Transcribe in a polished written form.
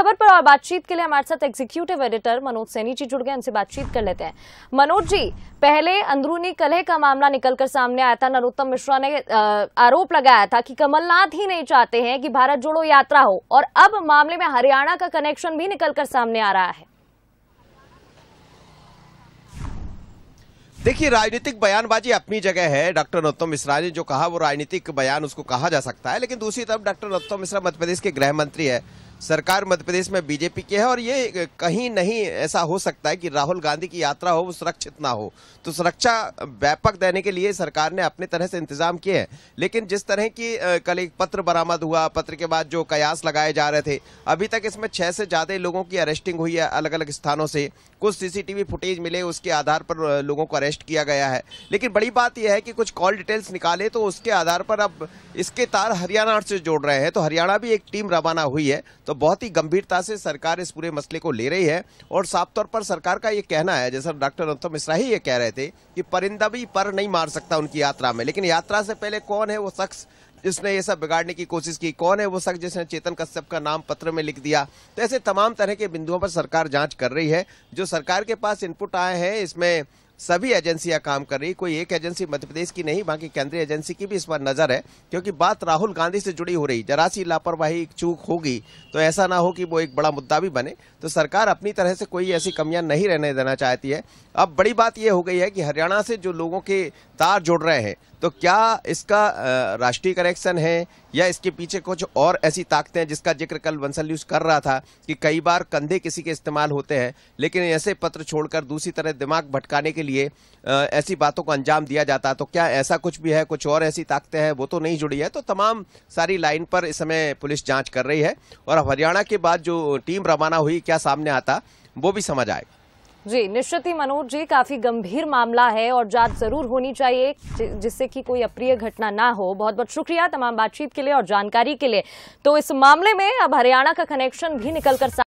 खबर पर और बातचीत के लिए हमारे साथ एग्जीक्यूटिव एडिटर मनोज सैनी जी जुड़ गए, उनसे बातचीत कर लेते हैं। मनोज जी, पहले अंदरूनी कलह का मामला निकलकर सामने आया था। नरोत्तम मिश्रा ने आरोप लगाया था कि कमलनाथ ही नहीं चाहते हैं कि भारत जोड़ो यात्रा हो, और अब मामले में हरियाणा का कनेक्शन भी निकलकर सामने आ रहा है। देखिए, राजनीतिक बयानबाजी अपनी जगह है। डॉक्टर नरोत्तम मिश्रा ने जो कहा वो राजनीतिक बयान उसको कहा जा सकता है, लेकिन दूसरी तरफ डॉक्टर नरोत्तम मिश्रा मध्य प्रदेश के गृह मंत्री है, सरकार मध्य प्रदेश में बीजेपी की है, और ये कहीं नहीं ऐसा हो सकता है कि राहुल गांधी की यात्रा हो वो सुरक्षित ना हो। तो सुरक्षा व्यापक देने के लिए सरकार ने अपने तरह से इंतजाम किए हैं। लेकिन जिस तरह की कल एक पत्र बरामद हुआ, पत्र के बाद जो कयास लगाए जा रहे थे, अभी तक इसमें 6 से ज्यादा लोगों की अरेस्टिंग हुई है अलग अलग स्थानों से। कुछ सीसीटीवी फुटेज मिले, उसके आधार पर लोगों को अरेस्ट किया गया है। लेकिन बड़ी बात यह है कि कुछ कॉल डिटेल्स निकाले तो उसके आधार पर अब इसके तार हरियाणा से जोड़ रहे हैं। तो हरियाणा भी एक टीम रवाना हुई है। तो बहुत ही गंभीरता से सरकार इस पूरे मसले को ले रही है, और साफ तौर पर सरकार का ये कहना है, जैसा डॉक्टर नरोत्तम मिश्रा ही ये कह रहे थे कि परिंदा भी पर नहीं मार सकता उनकी यात्रा में। लेकिन यात्रा से पहले कौन है वो शख्स जिसने ये सब बिगाड़ने की कोशिश की, कौन है वो शख्स जिसने चेतन कश्यप का नाम पत्र में लिख दिया। तो ऐसे तमाम तरह के बिंदुओं पर सरकार जांच कर रही है। जो सरकार के पास इनपुट आए हैं, इसमें सभी एजेंसियां काम कर रही, कोई एक एजेंसी मध्य प्रदेश की नहीं, बाकी केंद्रीय एजेंसी की भी इस पर नजर है, क्योंकि बात राहुल गांधी से जुड़ी हो रही। जरा सी लापरवाही, चूक होगी तो ऐसा ना हो कि वो एक बड़ा मुद्दा भी बने। तो सरकार अपनी तरह से कोई ऐसी कमियां नहीं रहने देना चाहती है। अब बड़ी बात यह हो गई है कि हरियाणा से जो लोगों के तार जुड़ रहे हैं, तो क्या इसका राष्ट्रीय कनेक्शन है या इसके पीछे कुछ और ऐसी ताकतें हैं, जिसका जिक्र कल बंसल न्यूज कर रहा था कि कई बार कंधे किसी के इस्तेमाल होते हैं, लेकिन ऐसे पत्र छोड़कर दूसरी तरह दिमाग भटकाने के लिए ऐसी बातों को अंजाम दिया जाता। तो क्या ऐसा कुछ भी है, कुछ और ऐसी ताकतें हैं, वो तो नहीं जुड़ी है। तो तमाम सारी लाइन पर इस समय पुलिस जांच कर रही है, और हरियाणा के बाद जो टीम रवाना हुई, क्या सामने आता वो भी समझ आएगा। जी, निश्चित ही मनोज जी, काफी गंभीर मामला है और जांच जरूर होनी चाहिए जिससे कि कोई अप्रिय घटना ना हो। बहुत बहुत शुक्रिया तमाम बातचीत के लिए और जानकारी के लिए। तो इस मामले में अब हरियाणा का कनेक्शन भी निकलकर